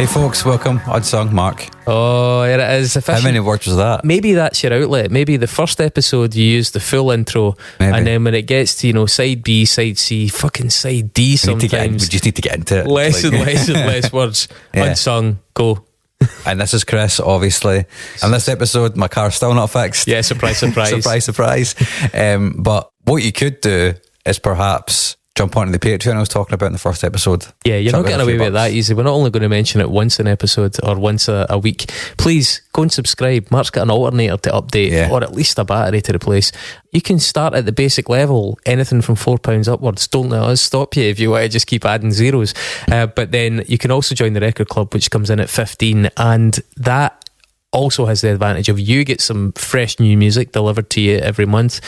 Hey folks, welcome. Odd song, Mark. Oh, here it is. How many words was that? Maybe that's your outlet. Maybe the first episode you use the full intro, Maybe. and then when it gets to side B, side C, fucking side D sometimes. We just need to get into it. Less and less words. Yeah. Unsung. Go. And this is Chris, obviously. And this episode, my car's still not fixed. Yeah, surprise. Surprise. But what you could do is perhaps jump onto the Patreon I was talking about in the first episode. Yeah, you're not getting away with it that easy. We're not only going to mention it once an episode or once a week. Please go and subscribe. Mark's got an alternator to update, or at least a battery to replace. You can start at the basic level, anything from £4 upwards. Don't let us stop you if you want to just keep adding zeros. But then you can also join the record club, which comes in at 15, and that also has the advantage of you get some fresh new music delivered to you every month,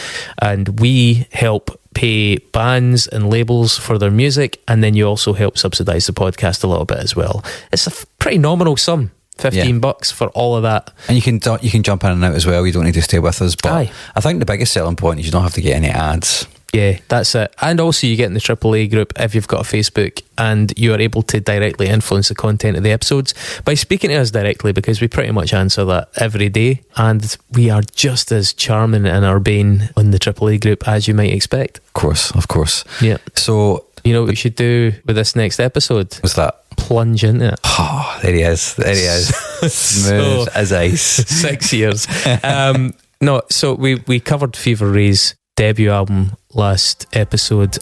and we help pay bands and labels for their music, and then you also help subsidise the podcast a little bit as well. It's a pretty nominal sum, $15 for all of that, and you can jump in and out as well. You don't need to stay with us, but Aye. I think the biggest selling point is you don't have to get any ads. Yeah, that's it. And also you get in the AAA group if you've got a Facebook, and you are able to directly influence the content of the episodes by speaking to us directly, because we pretty much answer that every day, and we are just as charming and urbane in the AAA group as you might expect. Of course. Yeah. So, you know what we should do with this next episode? What's that? Plunge into it. Oh, there he is. Smooth as ice. 6 years. No, so we covered Fever Ray's debut album last episode.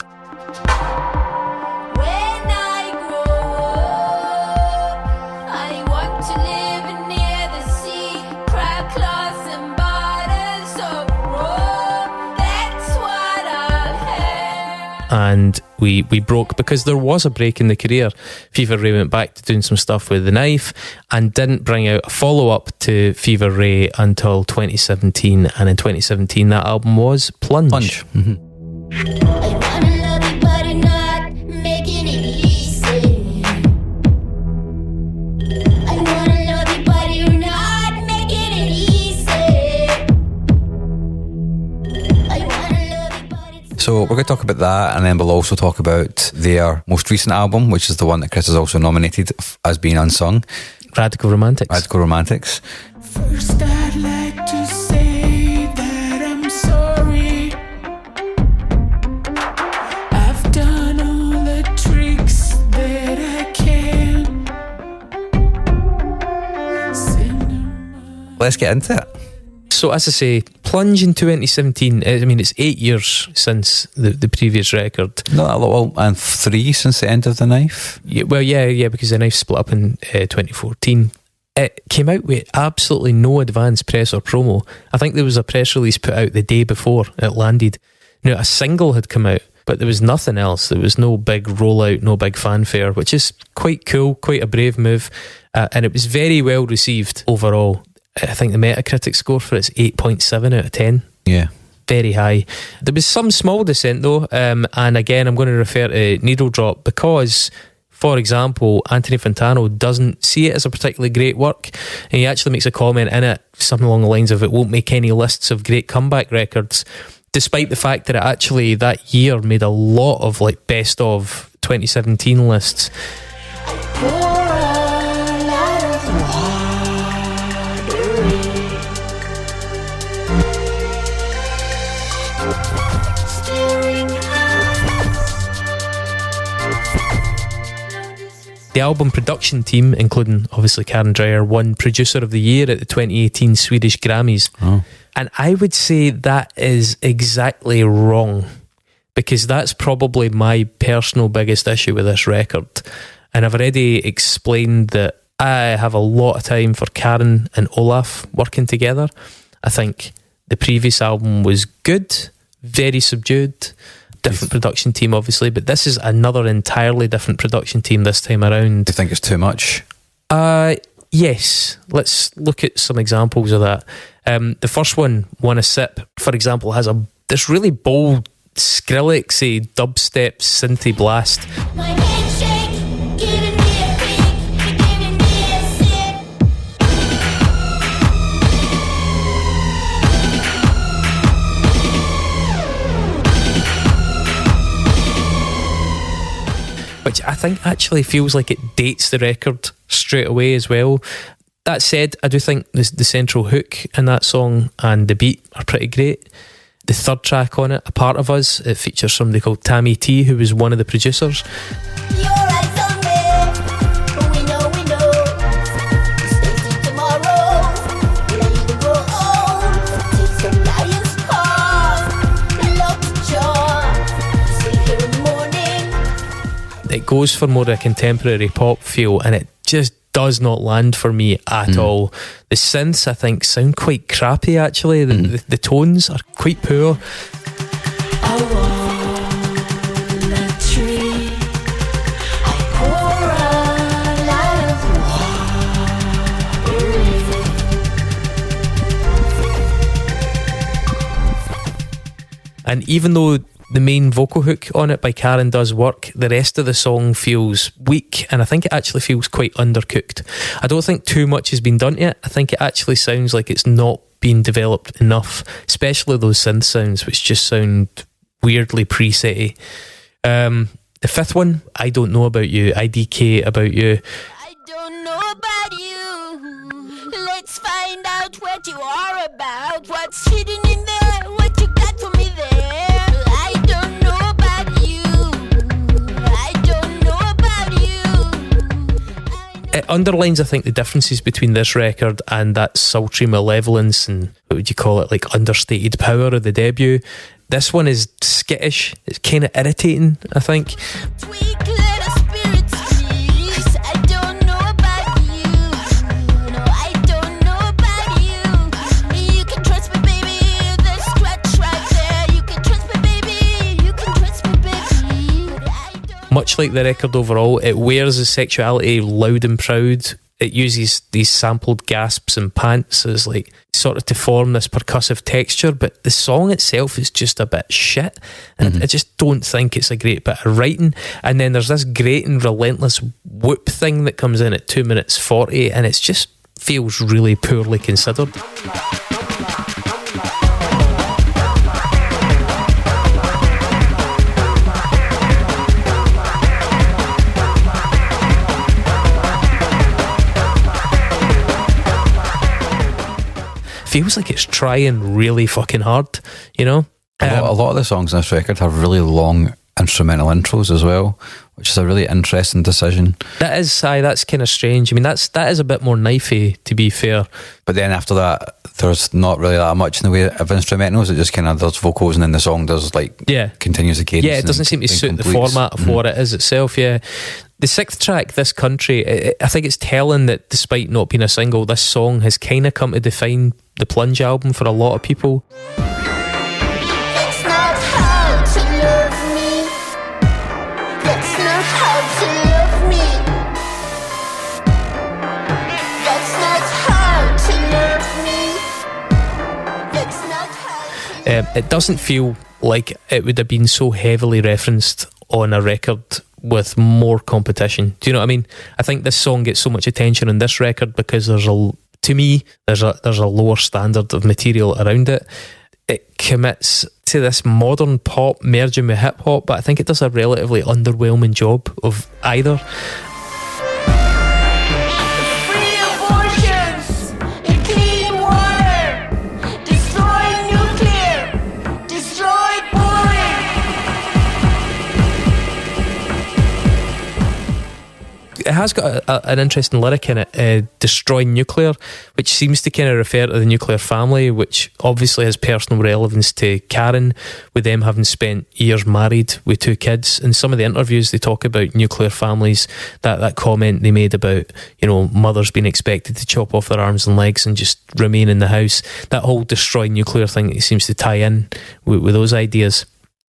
And we broke because there was a break in the career. Fever Ray went back to doing some stuff with The Knife and didn't bring out a follow-up to Fever Ray until 2017, and in 2017 that album was Plunge. Mm-hmm. So we're going to talk about that, and then we'll also talk about their most recent album, which is the one that Chris has also nominated as being unsung, Radical Romantics. First I'd like to say that I'm sorry. I've done all the tricks that I can. Let's get into it. So as I say, Plunge in 2017. I mean, it's 8 years since the previous record. Not that long, and 3 since the end of The Knife. Yeah, well, yeah, because The Knife split up in 2014. It came out with absolutely no advance press or promo. I think there was a press release put out the day before it landed. Now, a single had come out, but there was nothing else. There was no big rollout, no big fanfare, which is quite cool, quite a brave move. And it was very well received overall. I think the Metacritic score for it's 8.7 out of 10. Yeah. Very high. There was some small dissent though, and again I'm going to refer to Needle Drop because, for example, Anthony Fantano doesn't see it as a particularly great work, and he actually makes a comment in it, something along the lines of it won't make any lists of great comeback records, despite the fact that it actually that year made a lot of like best of 2017 lists. The album production team, including obviously Karen Dreyer, won Producer of the Year at the 2018 Swedish Grammys. Oh. And I would say that is exactly wrong, because that's probably my personal biggest issue with this record. And I've already explained that I have a lot of time for Karen and Olaf working together. I think the previous album was good, very subdued. Different production team obviously, but this is another entirely different production team this time around. Do you think it's too much? Yes, let's look at some examples of that. The first one, Wanna Sip, for example, has this really bold Skrillexy dubstep synthy blast. My handshake, giving me a beat, giving me a sip. Which I think actually feels like it dates the record straight away as well. That said, I do think the central hook in that song and the beat are pretty great. The third track on it, A Part of Us, it features somebody called Tammy T, who was one of the producers. It goes for more of a contemporary pop feel, and it just does not land for me at all. The synths, I think, sound quite crappy actually. The tones are quite poor. And even though the main vocal hook on it by Karen does work, the rest of the song feels weak, and I think it actually feels quite undercooked. I don't think too much has been done yet. I think it actually sounds like it's not been developed enough, especially those synth sounds, which just sound weirdly presetty. The fifth one, I Don't Know About You, IDK About You. I don't know about you. Let's find out what you are about. What's hidden in there? What you got for me there? I don't know about you. I don't know about you. It underlines, I think, the differences between this record and that sultry malevolence and, what would you call it, like understated power of the debut. This one is skittish. It's kind of irritating, I think. Tweak little spirits, please. I don't know about you. No, I don't know about you. You can trust me, baby. There's scratch right there. You can trust me, baby. You can trust me, baby. But I don't. Much like the record overall, it wears the sexuality loud and proud. It uses these sampled gasps and pants as like sort of to form this percussive texture, but the song itself is just a bit shit, and I just don't think it's a great bit of writing. And then there's this great and relentless whoop thing that comes in at 2 minutes 40, and it just feels really poorly considered. Feels like it's trying really fucking hard, you know? A lot of the songs on this record have really long instrumental intros as well, which is a really interesting decision. That's kind of strange. I mean, that is a bit more knifey, to be fair. But then after that, there's not really that much in the way of instrumentals. It just kind of, there's vocals, and then the song does like continues the cadence. Yeah, it doesn't seem to suit the format of what it is itself. Yeah. The sixth track, This Country, I think it's telling that despite not being a single, this song has kind of come to define the Plunge album for a lot of people. That's not how to love me. That's not how to love me. That's not how to love me. That's not how to. It doesn't feel like it would have been so heavily referenced on a record with more competition. Do you know what I mean? I think this song gets so much attention on this record because there's a lower standard of material around it. It commits to this modern pop merging with hip hop, but I think it does a relatively underwhelming job of either. Free abortions, clean water, destroy nuclear, destroy boring. It has got an interesting lyric in it, destroy nuclear, which seems to kind of refer to the nuclear family, which obviously has personal relevance to Karen, with them having spent years married with 2 kids. In some of the interviews they talk about nuclear families, that comment they made about, you know, mothers being expected to chop off their arms and legs and just remain in the house. That whole destroy nuclear thing seems to tie in with those ideas.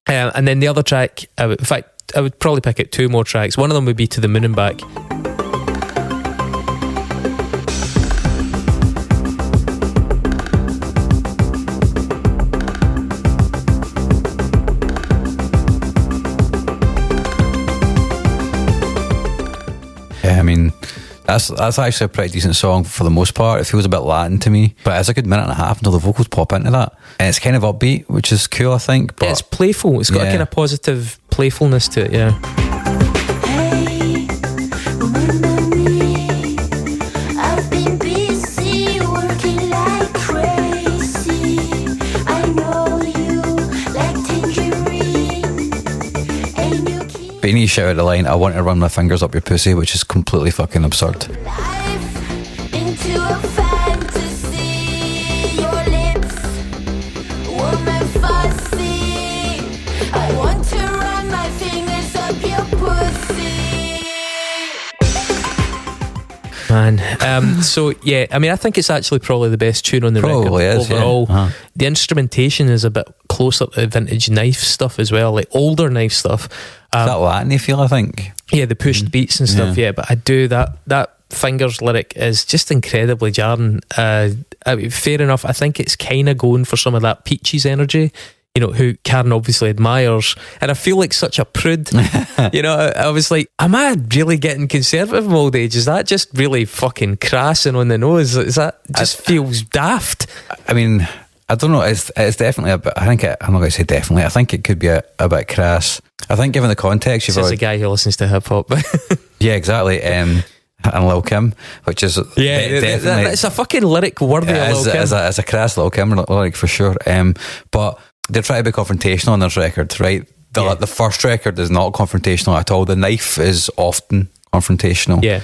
And then the other track, in fact, I would probably pick out 2 more tracks. One of them would be To the Moon and Back. Yeah, I mean, that's actually a pretty decent song for the most part. It feels a bit Latin to me, but it's a good minute and a half until the vocals pop into that, and it's kind of upbeat, which is cool, I think. But it's playful. It's got a kind of positive playfulness to it. Yeah. Hey, shouted the line, "I want to run my fingers up your pussy," which is completely fucking absurd. Life into a fantasy. Your lips, warm and fussy. I want to run my fingers up your pussy. Man, so yeah, I mean, I think it's actually probably the best tune on the Probably record is, yeah. overall. Uh-huh. The instrumentation is a bit closer to vintage Knife stuff as well, like older Knife stuff. That Latin feel, I think. Yeah, the pushed beats and stuff. Yeah, but I do that Fingers lyric is just incredibly jarring. I mean, fair enough. I think it's kind of going for some of that Peaches energy, you know, who Karen obviously admires, and I feel like such a prude. You know, I was like, am I really getting conservative in old age? Is that just really fucking crass and on the nose? Is that just feels daft? I mean, I don't know. It's definitely a bit. I'm not going to say definitely. I think it could be a bit crass. I think given the context, you've This is already, a guy who listens to hip hop. yeah, exactly. And Lil Kim, which is definitely it's a fucking lyric worthy of Lil Kim. as a crass Lil Kim lyric for sure. But they're trying to be confrontational on this record, right? The first record is not confrontational at all. The Knife is often confrontational. Yeah,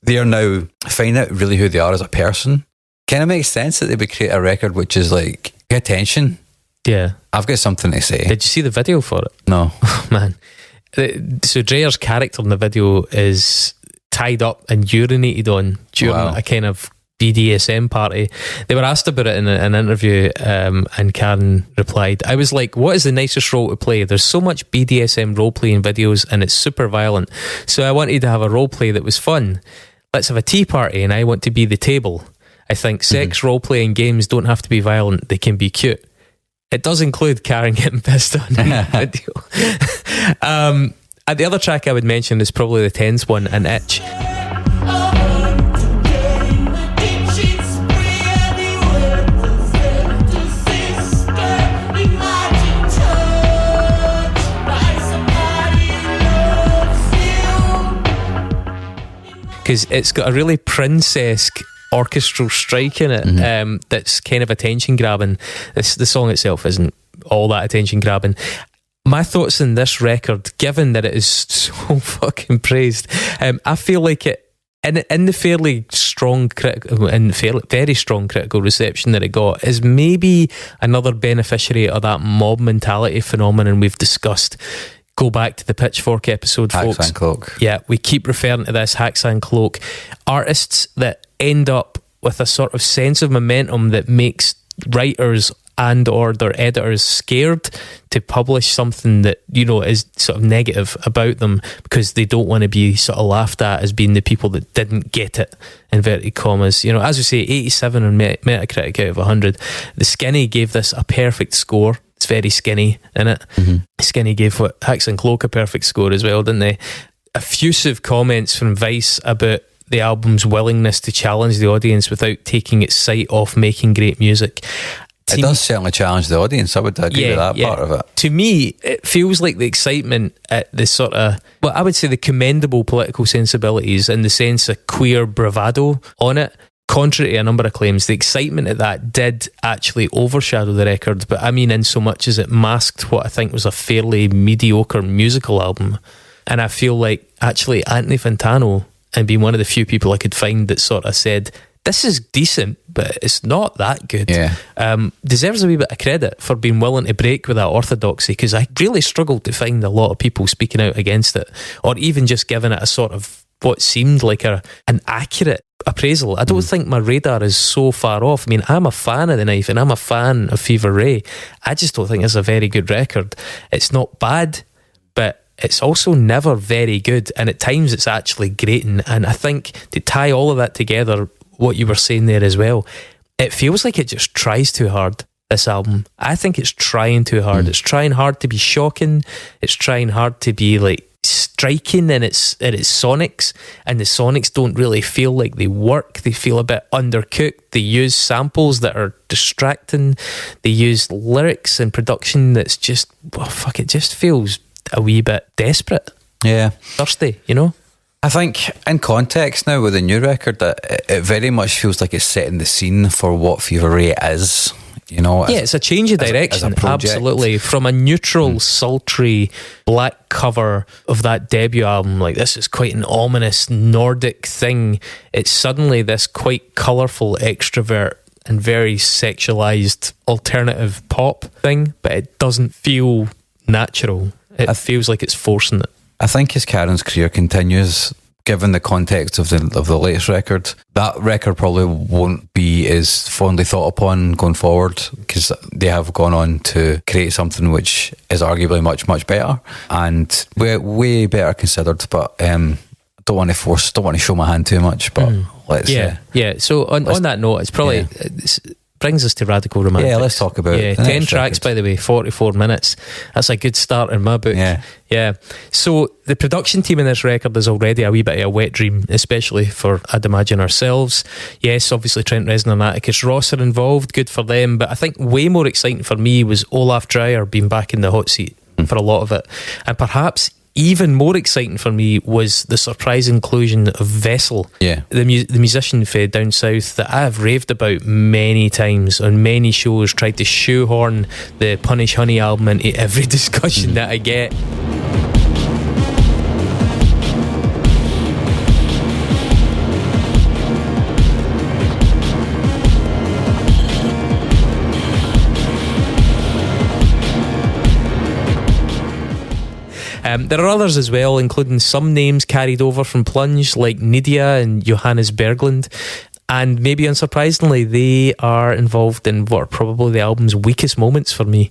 they are now finding out really who they are as a person. Kind of makes sense that they would create a record which is like, pay attention. yeah. I've got something to say. Did you see the video for it? No. Oh, man. So Dreyer's character in the video is tied up and urinated on during a kind of BDSM party. They were asked about it in an interview, and Karen replied, I was like, what is the nicest role to play? There's so much BDSM role-playing videos and it's super violent. So I wanted to have a role play that was fun. Let's have a tea party and I want to be the table. I think sex role-playing games don't have to be violent. They can be cute. It does include Karen getting pissed on in the video. The other track I would mention is probably the tense one, An Itch. Because it's got a really Prince-esque orchestral strike in it, that's kind of attention grabbing. The song itself isn't all that attention grabbing. My thoughts on this record, given that it is so fucking praised, I feel like it in the fairly strong very strong critical reception that it got is maybe another beneficiary of that mob mentality phenomenon we've discussed. Go back to the Pitchfork episode, folks. Hacksaw and Cloak. Yeah, we keep referring to this, Hacksaw and Cloak. Artists that end up with a sort of sense of momentum that makes writers and or their editors scared to publish something that, you know, is sort of negative about them because they don't want to be sort of laughed at as being the people that didn't get it, inverted commas. You know, as we say, 87 on Metacritic out of 100. The Skinny gave this a perfect score. It's very Skinny, innit? Skinny gave what Hacksaw and Cloak a perfect score as well, didn't they? Effusive comments from Vice about the album's willingness to challenge the audience without taking its sight off making great music. It does certainly challenge the audience. I would agree with that part of it. To me, it feels like the excitement at the sort of, well, I would say the commendable political sensibilities in the sense of queer bravado on it. Contrary to a number of claims, the excitement at that did actually overshadow the record, but I mean in so much as it masked what I think was a fairly mediocre musical album. And I feel like actually Anthony Fantano, and being one of the few people I could find that sort of said, this is decent, but it's not that good. Yeah. Deserves a wee bit of credit for being willing to break with that orthodoxy, because I really struggled to find a lot of people speaking out against it, or even just giving it a sort of what seemed like an accurate appraisal. I don't think my radar is so far off. I mean, I'm a fan of The Knife and I'm a fan of Fever Ray. I just don't think it's a very good record. It's not bad, but it's also never very good, and at times it's actually grating. And I think to tie all of that together, what you were saying there as well, it feels like it just tries too hard, this album. I think it's trying too hard. It's trying hard to be shocking. It's trying hard to be like striking in its sonics, and the sonics don't really feel like they work. They feel a bit undercooked. They use samples that are distracting. They use lyrics and production that's just, it just feels a wee bit desperate. Yeah. Thirsty, you know? I think in context now with the new record, that it very much feels like it's setting the scene for what Fever Ray is. You know, yeah, it's a change of direction, absolutely. From a neutral, sultry black cover of that debut album, like this is quite an ominous Nordic thing. It's suddenly this quite colourful extrovert and very sexualised alternative pop thing, but it doesn't feel natural. It feels like it's forcing it. I think as Karen's career continues, given the context of the latest record, that record probably won't be as fondly thought upon going forward, because they have gone on to create something which is arguably much, much better and way better considered. But don't want to show my hand too much, but let's so on that note, it's probably brings us to Radical Romantics. Yeah, let's talk about 10 tracks record. By the way, 44 minutes. That's a good start in my book. Yeah. So the production team in this record is already a wee bit of a wet dream, especially for I'd imagine ourselves. Yes, obviously Trent Reznor and Atticus Ross are involved, good for them, but I think way more exciting for me was Olaf Dreyer being back in the hot seat for a lot of it. And perhaps even more exciting for me was the surprise inclusion of Vessel, the musician fed down south that I have raved about many times on many shows, tried to shoehorn the Punish Honey album into every discussion that I get. There are others as well, including some names carried over from Plunge, like Nydia and Johannes Berglund. And maybe unsurprisingly, they are involved in what are probably the album's weakest moments for me.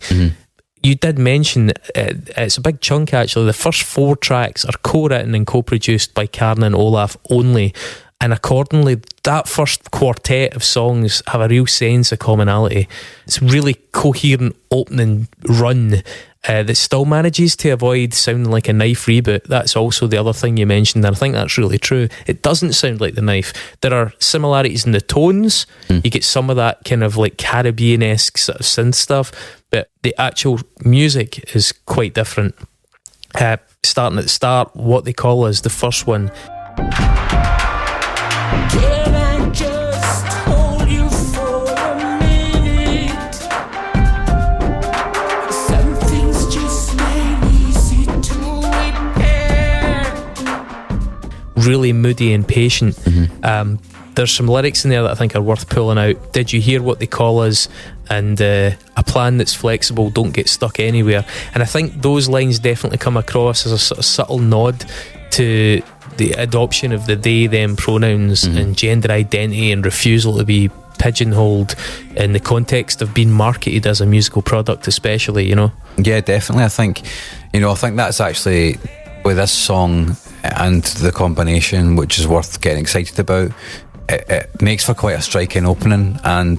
You did mention it's a big chunk actually. The first 4 tracks are co-written and co-produced by Karen and Olaf only, and accordingly that first quartet of songs have a real sense of commonality. It's really coherent opening run that still manages to avoid sounding like a Knife reboot. That's also the other thing you mentioned, and I think that's really true. It doesn't sound like the Knife. There are similarities in the tones. You get some of that kind of like Caribbean-esque sort of synth stuff, but the actual music is quite different. Starting at the start, What They Call Us, the first one. Can I just hold you for a minute? Some things just ain't easy to repair. Really moody and patient. There's some lyrics in there that I think are worth pulling out. Did you hear what they call us? And a plan that's flexible, don't get stuck anywhere. And I think those lines definitely come across as a sort of subtle nod to the adoption of the they them pronouns and gender identity and refusal to be pigeonholed in the context of being marketed as a musical product, especially, you know. Yeah, definitely. I think that's actually with this song and the combination, which is worth getting excited about. It makes for quite a striking opening and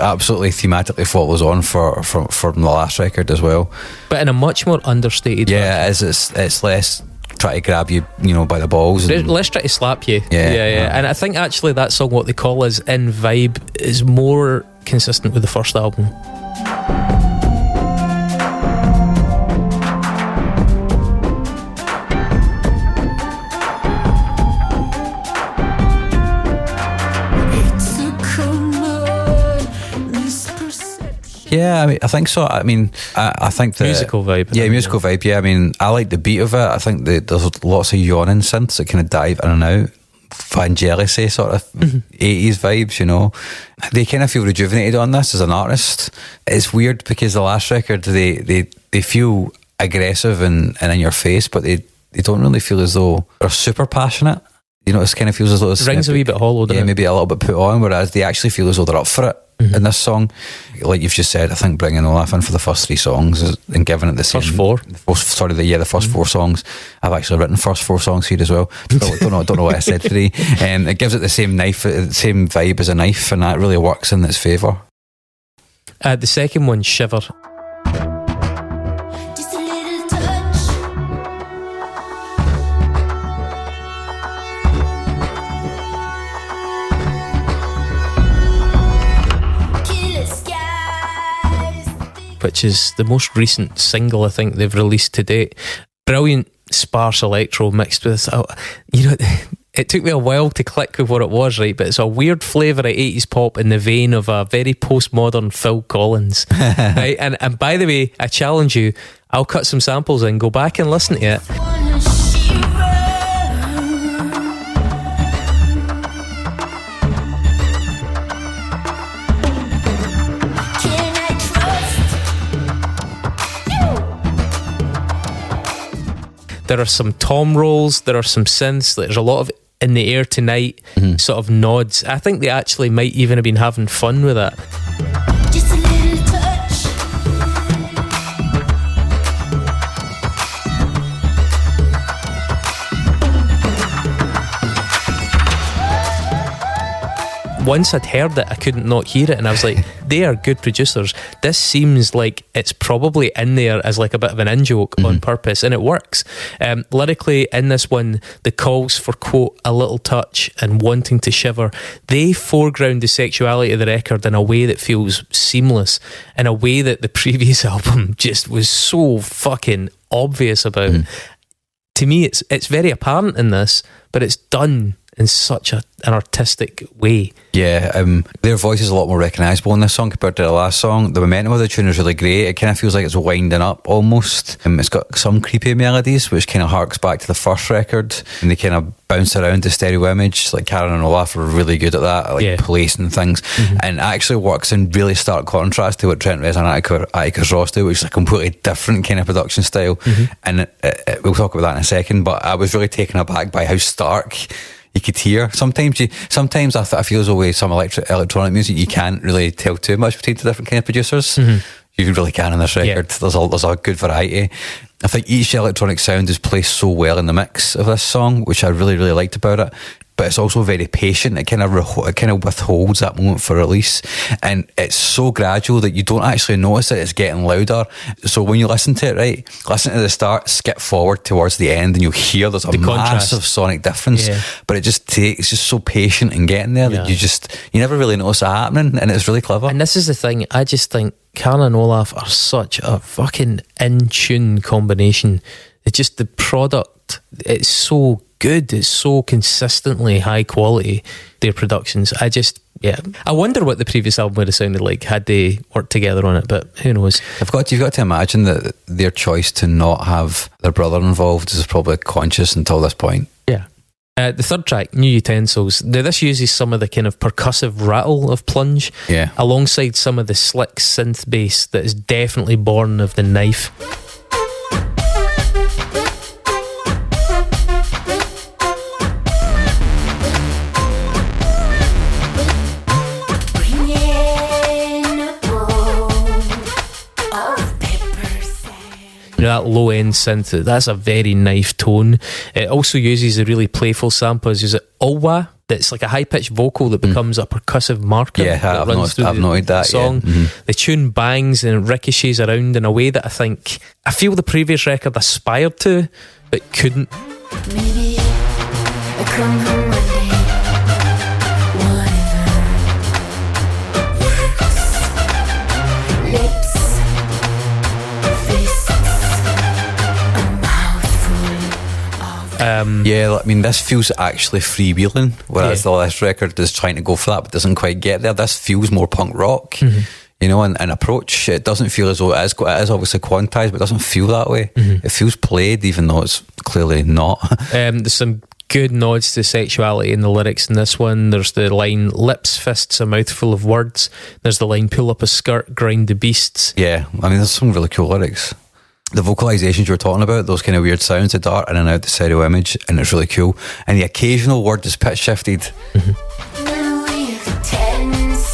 absolutely thematically follows on from the last record as well, but in a much more understated version. It's less try to grab you by the balls and let's try to slap you. Yeah. And I think actually that song, What They Call Us, in vibe is more consistent with the first album. Yeah, I mean, I think so. I mean, I think the musical vibe. Yeah, musical vibe. Yeah, I mean, I like the beat of it. I think there's lots of yawning synths that kind of dive in and out. Vangelis sort of 80s vibes, They kind of feel rejuvenated on this as an artist. It's weird because the last record they feel aggressive and in your face, but they don't really feel as though they're super passionate. It kind of feels as though it's rings a wee bit hollow. Yeah, maybe a little bit put on, whereas they actually feel as though they're up for it. In this song, like you've just said, I think bringing Olaf in for the first 3 songs and giving it the same first 4. The first 4 songs. I've actually written first 4 songs here as well. Don't know what I said 3. And it gives it the same vibe as a knife, and that really works in its favour. The second one, Shiver. Just a little touch. Killer skies. Which is the most recent single I think they've released to date. Brilliant sparse electro mixed with it took me a while to click with what it was, right? But it's a weird flavour of 80s pop in the vein of a very postmodern Phil Collins. Right? And by the way, I challenge you, I'll cut some samples in, go back and listen to it. Wanna shiver. Can I trust? There are some tom rolls, there are some synths, there's a lot of In the Air Tonight sort of nods. I think they actually might even have been having fun with that. Just a little touch. Once I'd heard it, I couldn't not hear it, and I was like, they are good producers. This seems like it's probably in there as like a bit of an in-joke on purpose, and it works. Lyrically, in this one, the calls for, quote, a little touch and wanting to shiver, they foreground the sexuality of the record in a way that feels seamless, in a way that the previous album just was so fucking obvious about. To me, it's very apparent in this, but it's done in such an artistic way. Yeah, their voice is a lot more recognisable in this song compared to the last song. The momentum of the tune is really great. It kind of feels like it's winding up almost. It's got some creepy melodies, which kind of harks back to the first record, and they kind of bounce around to stereo image. Like Karen and Olaf are really good at that, like placing things, and actually works in really stark contrast to what Trent Reznor and Atticus Ross do, which is a completely different kind of production style. And we'll talk about that in a second, but I was really taken aback by how stark you could hear. Sometimes I feel as though with some electronic music you can't really tell too much between the different kind of producers. You really can on this record. There's a good variety. I think each electronic sound is placed so well in the mix of this song, which I really, really liked about it. But it's also very patient. It kind of withholds that moment for release, and it's so gradual that you don't actually notice it. It's getting louder. So when you listen to it, right, listen to the start, skip forward towards the end, and you'll hear there's a massive sonic difference. But it's just so patient in getting there that you never really notice it happening, and it's really clever. And this is the thing. I just think Karen and Olaf are such a fucking in tune combination. It's just the product. It's so good. It's so consistently high quality, their productions. I wonder what the previous album would have sounded like had they worked together on it, but who knows. You've got to imagine that their choice to not have their brother involved is probably conscious until this point. The third track, New Utensils. Now this uses some of the kind of percussive rattle of Plunge, alongside some of the slick synth bass that is definitely born of the Knife. You know, that low end synth, that's a very Knife tone. It also uses a really playful sample. It uses Ulwa, that's like a high pitched vocal that becomes a percussive marker. I've noted that song. The tune bangs and ricochets around in a way that I feel the previous record aspired to but couldn't. Maybe I come home one day, whatever works, lips, fists, a mouthful of I mean, this feels actually freewheeling, whereas the last record is trying to go for that but doesn't quite get there. This feels more punk rock, you know, and approach. It doesn't feel as though it is obviously quantized, but it doesn't feel that way. It feels played, even though it's clearly not. There's some good nods to sexuality in the lyrics in this one. There's the line, lips, fists, a mouthful of words. There's the line, pull up a skirt, grind the beasts. Yeah, I mean, there's some really cool lyrics. The vocalizations you were talking about, those kind of weird sounds that dart in and out the stereo image, and it's really cool. And the occasional word is pitch shifted. New utensils.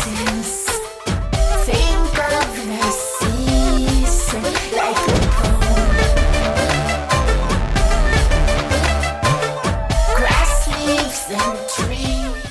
Think of the season like a poem. Grass, leaves, and trees.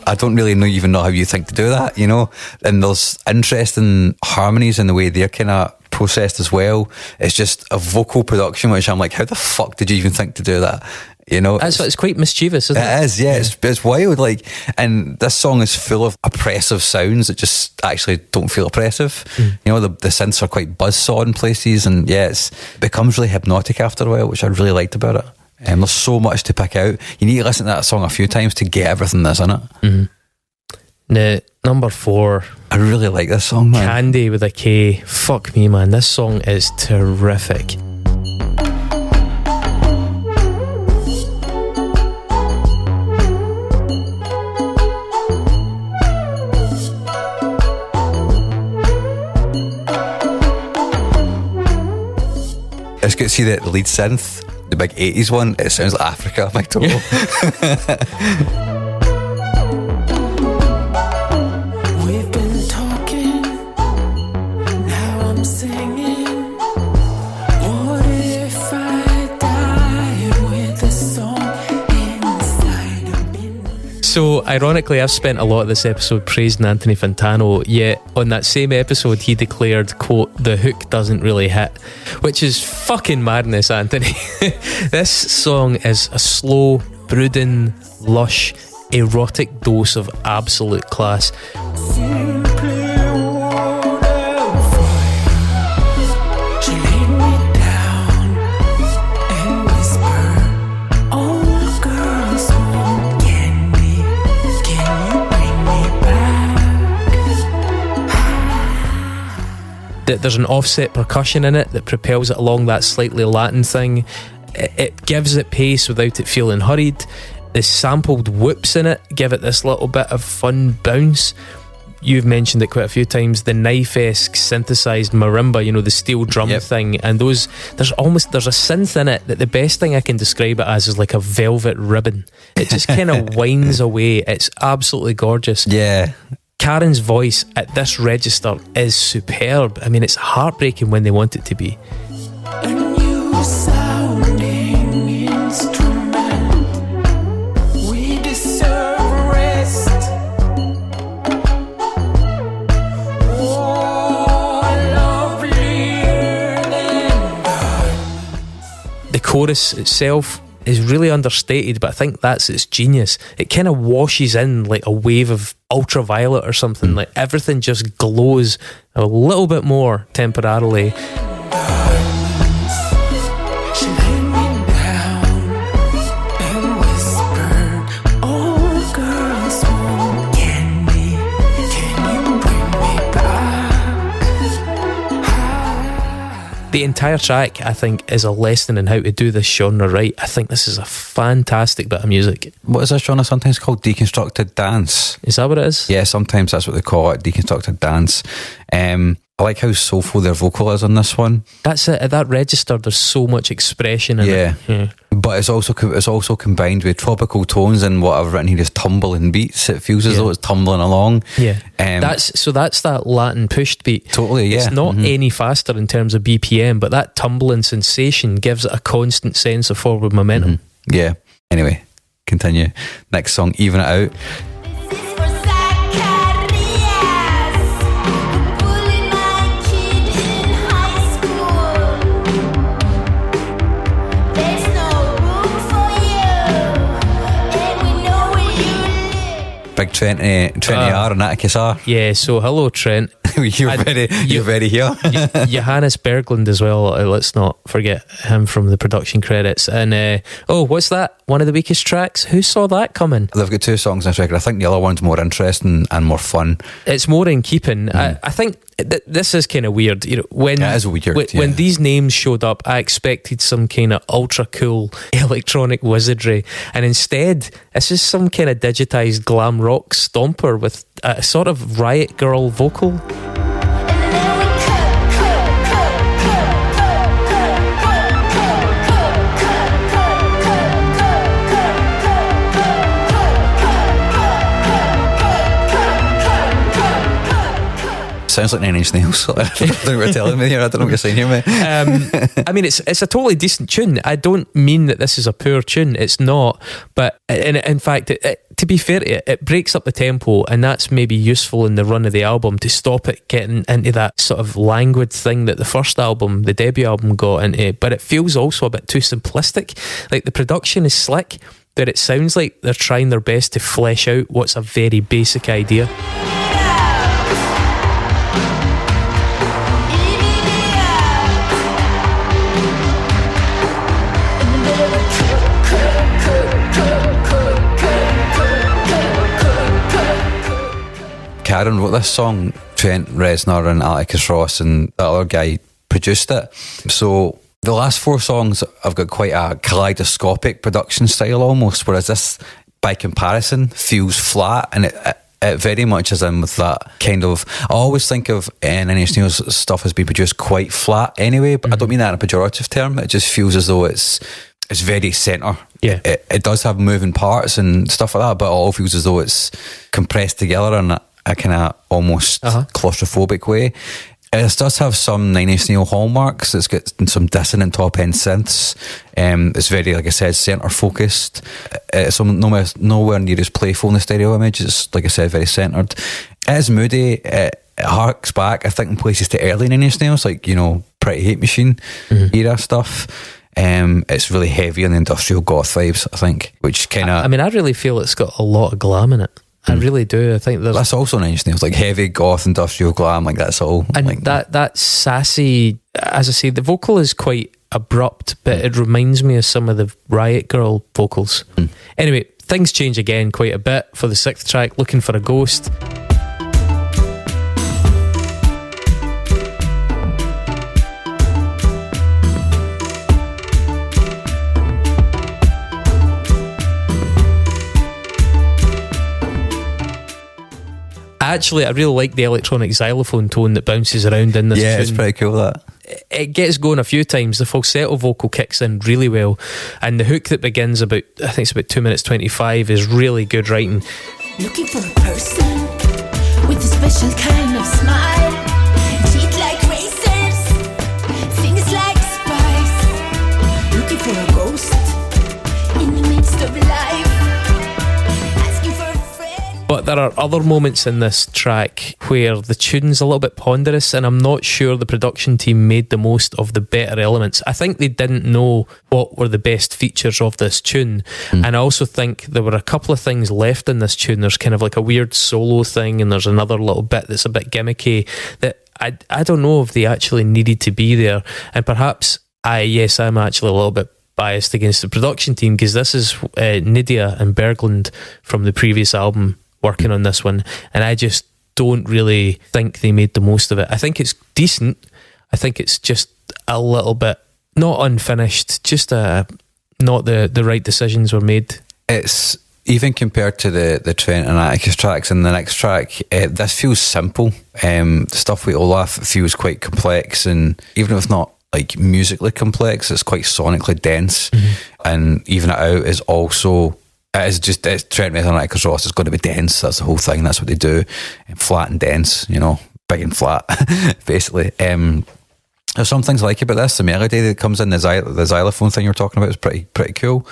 I don't really even know how you think to do that, you know? And there's interesting harmonies in the way they're kind of processed as well. It's just a vocal production which I'm like, how the fuck did you even think to do that? You know, it's quite mischievous, isn't it? It is, yeah. It's wild, like, and this song is full of oppressive sounds that just actually don't feel oppressive. You know, the synths are quite buzzsaw in places, and it becomes really hypnotic after a while, which I really liked about it. There's so much to pick out. You need to listen to that song a few times to get everything that's in it. Now, number 4, I really like this song, man. Candy with a K. Fuck me, man. This song is terrific. It's good to see the lead synth, the big 80s one. It sounds like Africa, like total. We've been talking, now I'm singing. What if I died with a song inside of me? So, ironically, I've spent a lot of this episode praising Anthony Fantano, yet on that same episode he declared, quote, "the hook doesn't really hit," which is fucking madness, Anthony. This song is a slow, brooding, lush, erotic dose of absolute class. Simply wonderful. She laid me down and whispered, "Oh, girls won't get me. Can you bring me back?" There's an offset percussion in it that propels it along that slightly Latin thing. It gives it pace without it feeling hurried. The sampled whoops in it give it this little bit of fun bounce. You've mentioned it quite a few times, the knife-esque synthesized marimba, you know, the steel drum thing, and there's a synth in it that the best thing I can describe it as is like a velvet ribbon. It just kind of winds away. It's absolutely gorgeous. Yeah. Karen's voice at this register is superb. I mean, it's heartbreaking when they want it to be. A new sounding instrument. We deserve rest. Oh, lovelier than God. The chorus itself is really understated, but I think that's its genius. It kind of washes in like a wave of ultraviolet or something. Like everything just glows a little bit more temporarily. She laid me down and whispered, "Oh, girls won't get me. Can you bring me back?" The entire track, I think, is a lesson in how to do this genre right. I think this is a fantastic bit of music. What is this genre sometimes called? Deconstructed dance. Is that what it is? Yeah, sometimes that's what they call it, deconstructed dance. I like how soulful their vocal is on this one. That's it. At that register, there's so much expression in it. Yeah. But it's also combined with tropical tones and what I've written here is tumbling beats. It feels as though it's tumbling along. Yeah. That's that Latin pushed beat. Totally, yeah. It's not any faster in terms of BPM, but that tumbling sensation gives it a constant sense of forward momentum. Yeah. Anyway, continue. Next song, Even It Out. This is for Zacharias, who bullied my kid in high school. There's no room for you, and we know where you live. Big Trenty R and Atticus R. Yeah, so hello, Trent. You're very here. Johannes Berglund as well. Let's not forget him from the production credits. And what's that? One of the weakest tracks? Who saw that coming? They've got 2 songs in this record. I think the other one's more interesting and more fun. It's more in keeping. I think this is kind of weird. You know, when it is weird. When these names showed up, I expected some kind of ultra cool electronic wizardry, and instead, this is some kind of digitized glam rock stomper with a sort of Riot Girl vocal. Sounds like Nine Inch Nails. I don't know what you're telling me here. I don't know what you're saying here, mate. I mean, it's a totally decent tune. I don't mean that this is a poor tune. It's not. But in fact, to be fair to it breaks up the tempo, and that's maybe useful in the run of the album to stop it getting into that sort of languid thing that the first album, the debut album, got into. But it feels also a bit too simplistic. Like the production is slick, but it sounds like they're trying their best to flesh out what's a very basic idea. Aaron wrote this song. Trent Reznor and Atticus Ross and the other guy produced it. So the last 4 songs have got quite a kaleidoscopic production style almost, whereas this, by comparison, feels flat, and it very much is in with that kind of... I always think of Nine Inch Nails stuff as being produced quite flat anyway, but I don't mean that in a pejorative term. It just feels as though it's very centre. Yeah. It does have moving parts and stuff like that, but it all feels as though it's compressed together in a kind of almost claustrophobic way. It does have some Nine Inch Nails hallmarks. It's got some dissonant top end synths. It's very, like I said, centre focused. It's nowhere near as playful in the stereo image. It's, like I said, very centred. It is moody. It harks back, I think, in places to early Nine Inch Nails, like, you know, Pretty Hate Machine era stuff. It's really heavy on the industrial goth vibes, I think, which kind of... I mean, I really feel it's got a lot of glam in it. I really do. I think that's also Nine Inch Nails, like heavy goth industrial glam, like that's all. And like that sassy, as I say, the vocal is quite abrupt, but it reminds me of some of the Riot Girl vocals. Anyway, things change again quite a bit for the 6th track, Looking for a Ghost. Actually, I really like the electronic xylophone tone that bounces around in this tune. Yeah, it's pretty cool, that. It gets going a few times. The falsetto vocal kicks in really well, and the hook that begins about, I think it's about 2 minutes 25, is really good writing. Looking for a person with a special kind of smile. Teeth like razors, fingers like spice. Looking for a ghost in the midst of life. Asking for a friend. But there are other moments in this track where the tune's a little bit ponderous, and I'm not sure the production team made the most of the better elements. I think they didn't know what were the best features of this tune, and I also think there were a couple of things left in this tune. There's kind of like a weird solo thing, and there's another little bit that's a bit gimmicky that I don't know if they actually needed to be there. And perhaps I'm actually a little bit biased against the production team, because this is Nydia and Berglund from the previous album working on this one, and I just don't really think they made the most of it. I think it's decent. I think it's just a little bit not unfinished, just not the right decisions were made. It's even compared to the Trent and Atticus tracks in the next track, this feels simple. The stuff with Olaf feels quite complex, and even if not like musically complex, it's quite sonically dense. And even it out is also... It's Trent Reznor and Atticus Ross. It's got to be dense. That's the whole thing. That's what they do. Flat and dense, you know, big and flat, basically. There's some things I like about this. The melody that comes in, the xylophone thing you were talking about is pretty cool.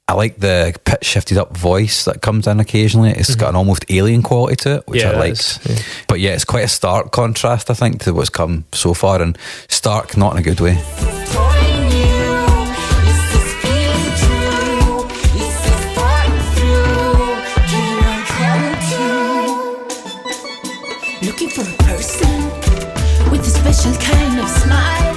I like the pitch shifted up voice that comes in occasionally. It's got an almost alien quality to it, which I like. But yeah, it's quite a stark contrast, I think, to what's come so far, and stark not in a good way. Looking for a person with a special kind of smile.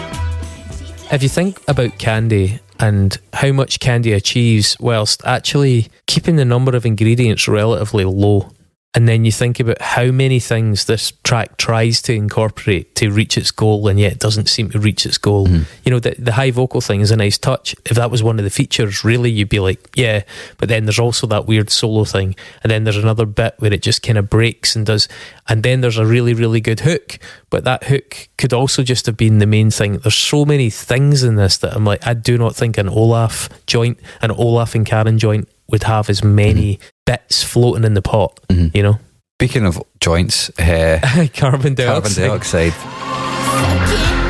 If you think about Candy and how much Candy achieves whilst actually keeping the number of ingredients relatively low, and then you think about how many things this track tries to incorporate to reach its goal, and yet it doesn't seem to reach its goal. You know, the high vocal thing is a nice touch. If that was one of the features, really, you'd be like, yeah. But then there's also that weird solo thing, and then there's another bit where it just kind of breaks and does, and then there's a really, really good hook. But that hook could also just have been the main thing. There's so many things in this that I'm like, I do not think an Olaf and Karen joint would have as many bits floating in the pot, you know? Speaking of joints, carbon dioxide. Sucking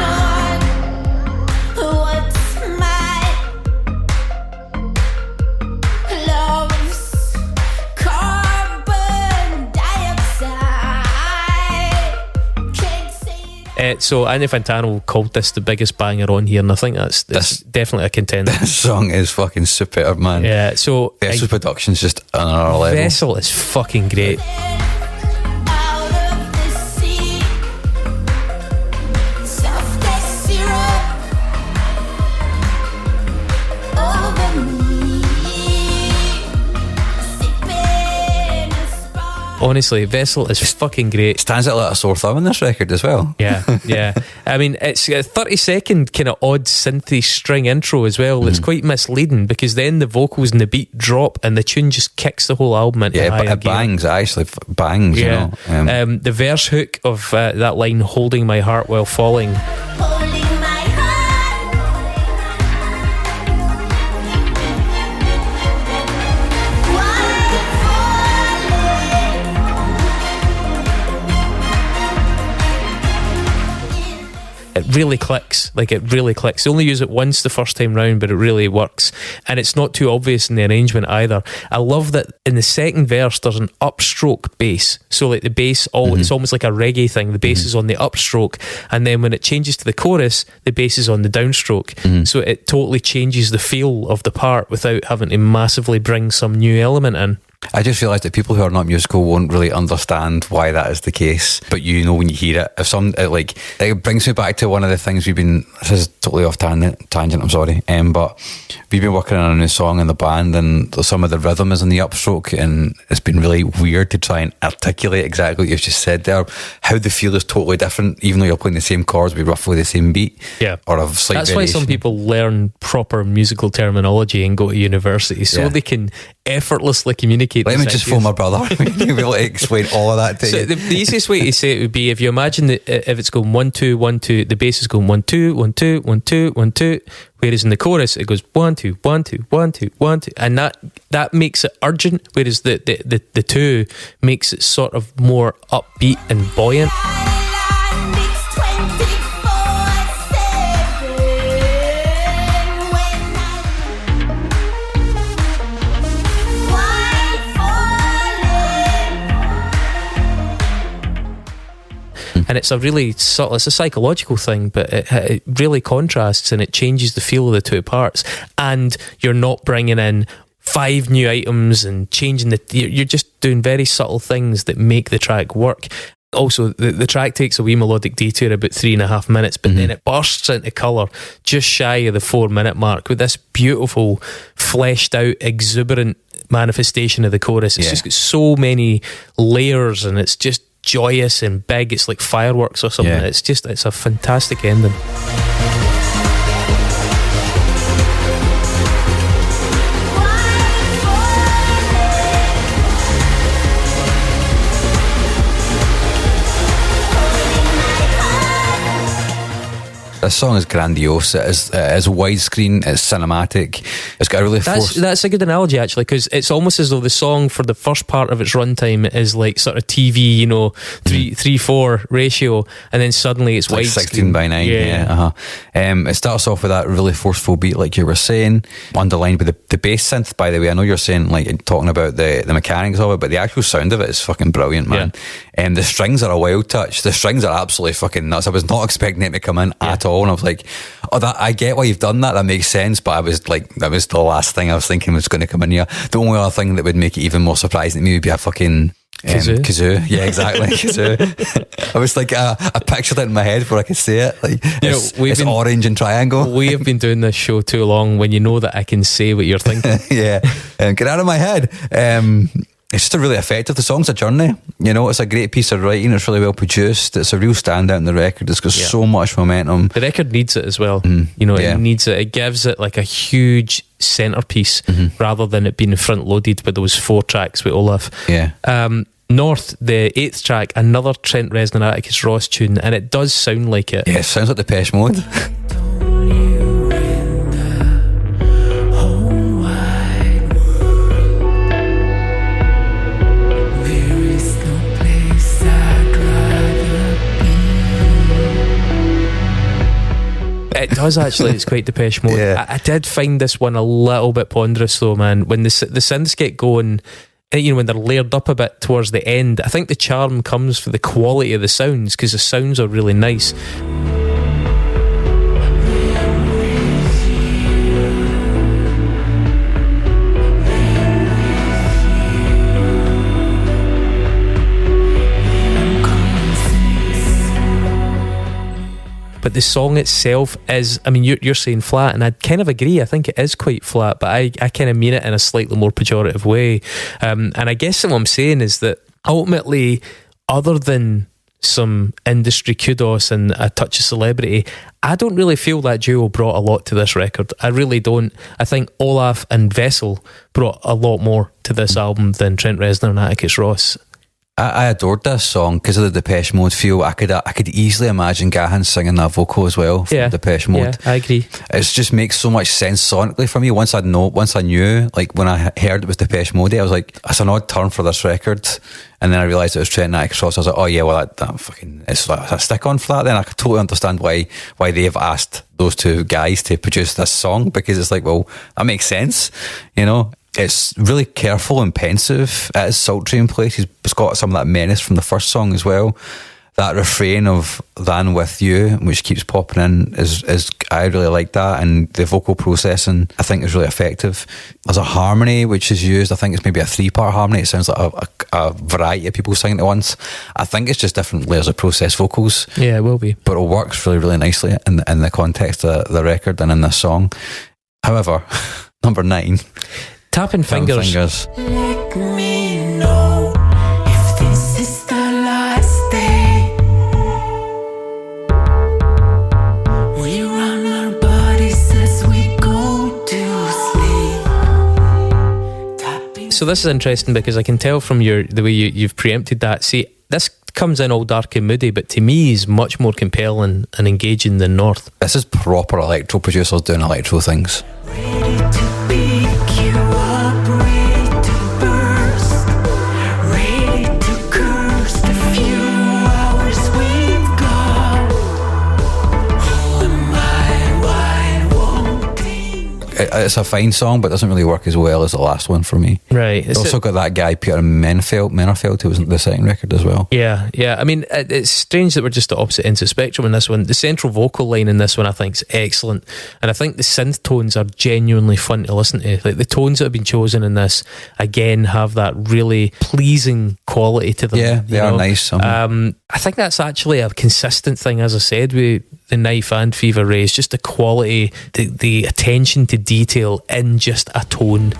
on what's mine. Love's carbon dioxide. Can't say it. So Andy Fantano called this the biggest banger on here, and I think that's definitely a contender. This song is fucking superb, man. Yeah, so Vessel's production's just on another level. Vessel is fucking great. Out of the sea, soft as syrup over me. Sipping a spark. Honestly, Vessel is fucking great. Stands out like a sore thumb in this record as well. Yeah. I mean, it's a 30-second kind of odd synthy string intro as well. It's quite misleading because then the vocals and the beat drop and the tune just kicks the whole album into higher it gear. bangs. It actually bangs. Yeah. You know. The verse hook of that line, "Holding my heart while falling." Holding my heart. It really clicks. Like, it really clicks. They only use it once the first time round, but it really works. And it's not too obvious in the arrangement either. I love that in the second verse there's an upstroke bass. So like the bass, it's almost like a reggae thing. The bass is on the upstroke, and then when it changes to the chorus, the bass is on the downstroke. So it totally changes the feel of the part without having to massively bring some new element in. I just realised that people who are not musical won't really understand why that is the case. But you know when you hear it, if it brings me back to one of the things we've been. This is totally off tangent. I'm sorry, but we've been working on a new song in the band, and some of the rhythm is in the upstroke, and it's been really weird to try and articulate exactly what you've just said there. How the feel is totally different, even though you're playing the same chords with roughly the same beat. Yeah, or a slight That's variation. why some people learn proper musical terminology and go to university so they can effortlessly communicate. Let me just phone my brother. He'll be able to explain all of that to So you. the easiest way to say it would be, if you imagine that if it's going 1 2 1 2, the bass is going 1 2 1 2 1 2 1 2, whereas in the chorus it goes 1 2 1 2 1 2 1 2, and that makes it urgent, whereas the 2 makes it sort of more upbeat and buoyant. And it's a really subtle, it's a psychological thing, but it really contrasts and it changes the feel of the two parts. And you're not bringing in 5 new items and changing you're just doing very subtle things that make the track work. Also, the track takes a wee melodic detour about 3.5 minutes, but then it bursts into colour just shy of the 4-minute mark with this beautiful, fleshed out, exuberant manifestation of the chorus. It's just got so many layers, and it's just joyous and big. It's like fireworks or something. It's a fantastic ending. This song is grandiose. It is widescreen. It's cinematic. It's got a really That's a good analogy, actually, because it's almost as though the song for the first part of its runtime is like sort of TV, 3:4 ratio, and then suddenly it's like widescreen. 16:9. It starts off with that really forceful beat, like you were saying, underlined with the bass synth. By the way, I know you're saying like talking about the mechanics of it, but the actual sound of it is fucking brilliant, man. The strings are a wild touch. The strings are absolutely fucking nuts. I was not expecting it to come in at all. And I was like, I get why you've done that. That makes sense. But I was like, that was the last thing I was thinking was going to come in here. The only other thing that would make it even more surprising to me would be a fucking kazoo. Yeah, exactly. Kazoo. I was like, I pictured it in my head before I could say it. Like, it's orange and triangle. We have been doing this show too long when you know that I can say what you're thinking. Get out of my head. It's just a really effective. The song's a journey. It's a great piece of writing. It's really well produced. It's a real standout in the record. It's got so much momentum. The record needs it as well. It needs it. It gives it like a huge centerpiece rather than it being front loaded with those 4 tracks with Olaf. North, the 8th track, another Trent Reznor-Atticus Ross tune, and it does sound like it. Yeah, it sounds like Depeche Mode. It does actually. It's quite Depeche Mode. I did find this one a little bit ponderous though, man. When the synths get going, when they're layered up a bit towards the end, I think the charm comes for the quality of the sounds, because the sounds are really nice. But the song itself is, you're saying flat, and I'd kind of agree. I think it is quite flat, but I kind of mean it in a slightly more pejorative way. And I guess what I'm saying is that ultimately, other than some industry kudos and a touch of celebrity, I don't really feel that duo brought a lot to this record. I really don't. I think Olaf and Vessel brought a lot more to this album than Trent Reznor and Atticus Ross. I adored this song because of the Depeche Mode feel. I could easily imagine Gahan singing that vocal as well from Depeche Mode. Yeah, I agree. It just makes so much sense sonically for me. Once I knew, like when I heard it was Depeche Mode, I was like, that's an odd turn for this record. And then I realised it was Trent and Atticus Ross. I was like, oh yeah, well that fucking it's like a stick on for that. Then I could totally understand why they've asked those two guys to produce this song, because it's like, well, that makes sense, you know. It's really careful and pensive. It is sultry in places. It's got some of that menace from the first song as well. That refrain of "than with you," which keeps popping in, is I really like that, and the vocal processing I think is really effective. There's a harmony which is used. I think it's maybe a 3-part harmony. It sounds like a variety of people singing at once. I think it's just different layers of processed vocals. Yeah, it will be, but it works really, really nicely in the context of the record and in this song. However, number 9. Tapping Fingers. Let me know if this is the last day. We run our bodies as we go to sleep. Tapping. So this is interesting because I can tell from the way you've preempted that. See, this comes in all dark and moody, but to me is much more compelling and engaging than North. This is proper electro producers doing electro things. Ready to pick you up, ready to burst, ready to curse the few hours we've got. Who am I? Why wanting? It's a fine song, but doesn't really work as well as the last one for me. Right. It's also got that guy Peter Mennerfeld, who was in the second record as well. Yeah. I mean, it's strange that we're just at opposite ends of the spectrum in this one. The central vocal line in this one I think is excellent, and I think the synth tones are genuinely fun to listen to. Like the tones that have been chosen in this again have that really pleasing quality to them. Yeah, they are nice. I think that's actually a consistent thing, as I said, with the Knife and Fever Ray. It's just the quality, the attention to detail in just a tone.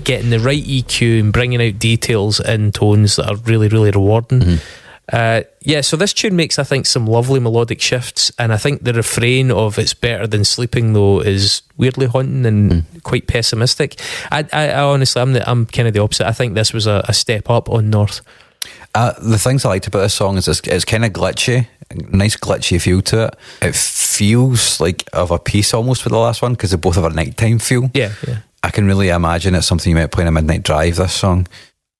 Getting the right EQ and bringing out details in tones that are really, really rewarding. So this tune makes, I think, some lovely melodic shifts, and I think the refrain of "it's better than sleeping" though is weirdly haunting and quite pessimistic. I honestly, I'm kind of the opposite. I think this was a step up on North. The things I liked about this song is it's kind of glitchy, nice glitchy feel to it. It feels like of a piece almost with the last one, because they both have a nighttime feel. Yeah. I can really imagine it's something you might play in a midnight drive, this song.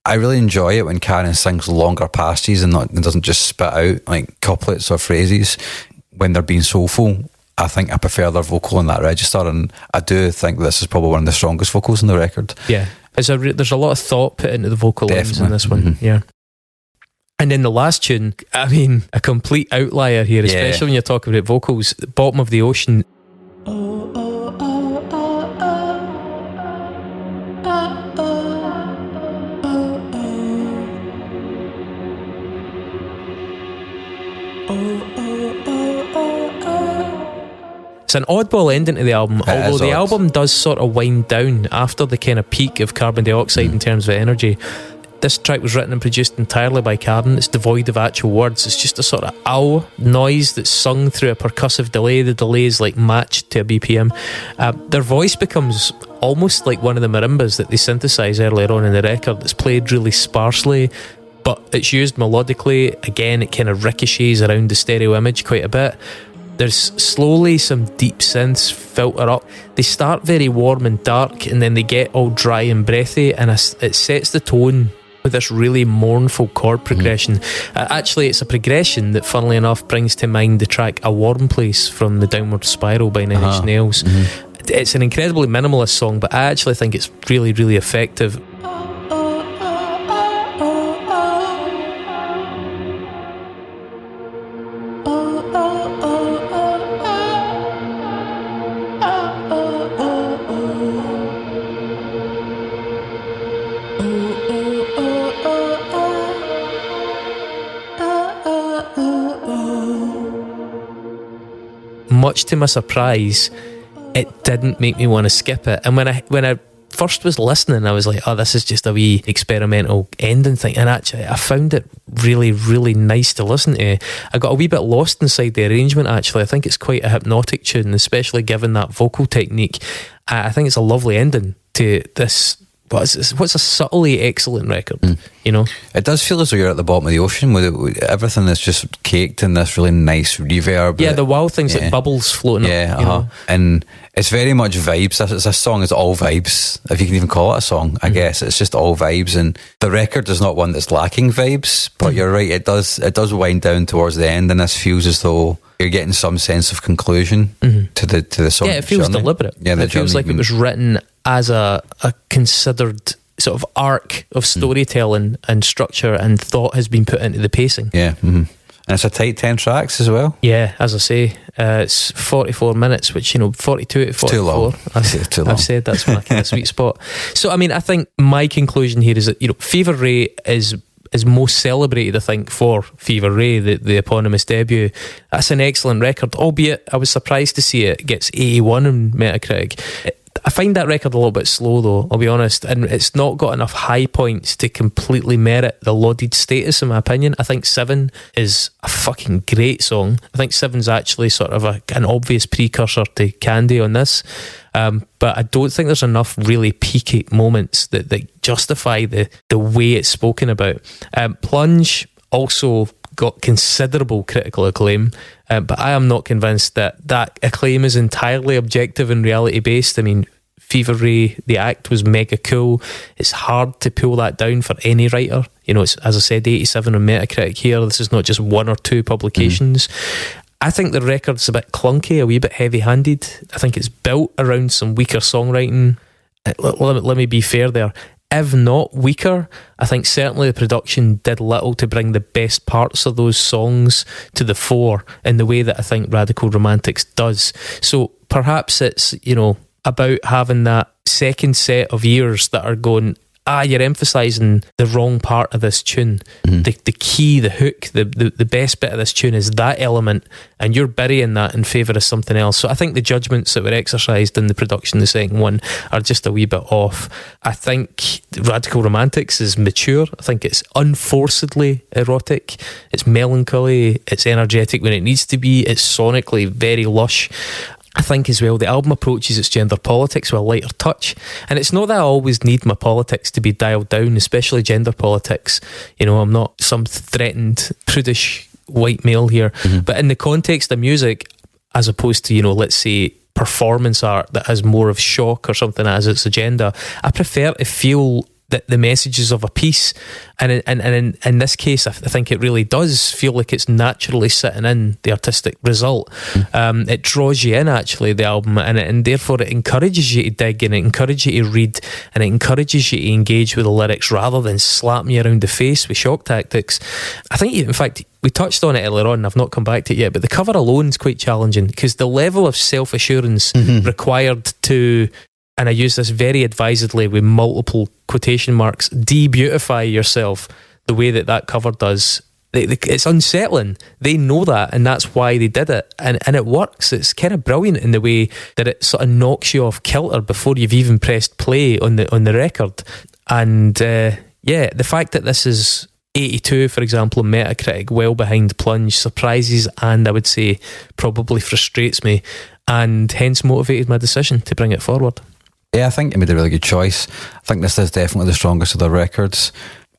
I really enjoy it when Karen sings longer passages and doesn't just spit out like couplets or phrases when they're being soulful. I think I prefer their vocal in that register, and I do think this is probably one of the strongest vocals in the record. Yeah, there's a lot of thought put into the vocal lines in this one. Yeah. And then the last tune, I mean, a complete outlier here, especially when you're talking about vocals. Bottom of the Ocean. It's an oddball ending to the album, although the album does sort of wind down after the kind of peak of Carbon Dioxide in terms of energy. This track was written and produced entirely by Karen. It's devoid of actual words. It's just a sort of ow noise that's sung through a percussive delay. The delay is like matched to a BPM. Their voice becomes almost like one of the marimbas that they synthesise earlier on in the record. It's played really sparsely, but it's used melodically. Again, it kind of ricochets around the stereo image quite a bit. There's slowly some deep synths filter up. They start very warm and dark, and then they get all dry and breathy, and it sets the tone with this really mournful chord progression. Actually, it's a progression that, funnily enough, brings to mind the track A Warm Place from the Downward Spiral by Nine Inch Nails. It's an incredibly minimalist song, but I actually think it's really, really effective. much to my surprise, it didn't make me want to skip it. And when I first was listening, I was like, oh, this is just a wee experimental ending thing. And actually, I found it really, really nice to listen to. I got a wee bit lost inside the arrangement, actually. I think it's quite a hypnotic tune, especially given that vocal technique. I think it's a lovely ending to this. What's a subtly excellent record, you know? It does feel as though you're at the bottom of the ocean with everything that's just caked in this really nice reverb. Yeah, the wild things like bubbles floating up. You know? And it's very much vibes. This song is all vibes, if you can even call it a song, I guess. It's just all vibes. And the record is not one that's lacking vibes, but you're right, it does wind down towards the end, and this feels as though you're getting some sense of conclusion to the song. Yeah, it feels deliberate. Yeah, it feels like it was written as a considered sort of arc of storytelling and structure, and thought has been put into the pacing. Yeah, and it's a tight 10 tracks as well. Yeah, as I say, it's 44 minutes, which, 42 to 44. Too long. Too long. I've said that's my kind of sweet spot. So, I mean, I think my conclusion here is that, Fever Ray is most celebrated, I think, for Fever Ray, the eponymous debut. That's an excellent record, albeit I was surprised to see it gets 81 on Metacritic. I find that record a little bit slow, though, I'll be honest, and it's not got enough high points to completely merit the lauded status, in my opinion. I think 7 is a fucking great song. I think 7's actually sort of an obvious precursor to Candy on this, but I don't think there's enough really peaky moments that justify the way it's spoken about. Plunge also got considerable critical acclaim, but I am not convinced that acclaim is entirely objective and reality based. I mean, Fever Ray, the act was mega cool. It's hard to pull that down for any writer. It's, as I said, 87 on Metacritic here. This is not just one or two publications. I think the record's a bit clunky, a wee bit heavy-handed. I think it's built around some weaker songwriting. Let me be fair there. If not weaker, I think certainly the production did little to bring the best parts of those songs to the fore in the way that I think Radical Romantics does. So perhaps it's, about having that second set of ears that are going, you're emphasising the wrong part of this tune. The key, the hook, the best bit of this tune is that element, and you're burying that in favour of something else. So I think the judgments that were exercised in the production of the second one are just a wee bit off. I think Radical Romantics is mature. I think it's unforcedly erotic. It's melancholy. It's energetic when it needs to be. It's sonically very lush. I think as well the album approaches its gender politics with a lighter touch, and it's not that I always need my politics to be dialed down, especially gender politics. I'm not some threatened prudish white male here, but in the context of music, as opposed to let's say performance art that has more of shock or something as its agenda, I prefer to feel that the messages of a piece, and in this case I think it really does feel like it's naturally sitting in the artistic result. It draws you in, actually, the album, and therefore it encourages you to dig, and it encourages you to read, and it encourages you to engage with the lyrics rather than slapping you around the face with shock tactics. I think, in fact, we touched on it earlier on and I've not come back to it yet, but the cover alone is quite challenging, because the level of self-assurance required to, and I use this very advisedly with multiple quotation marks, de-beautify yourself the way that cover does. It's unsettling. They know that, and that's why they did it. And it works. It's kind of brilliant in the way that it sort of knocks you off kilter before you've even pressed play on the record. And the fact that this is 82, for example, on Metacritic, well behind Plunge, surprises and I would say probably frustrates me, and hence motivated my decision to bring it forward. Yeah, I think you made a really good choice. I think this is definitely the strongest of the records.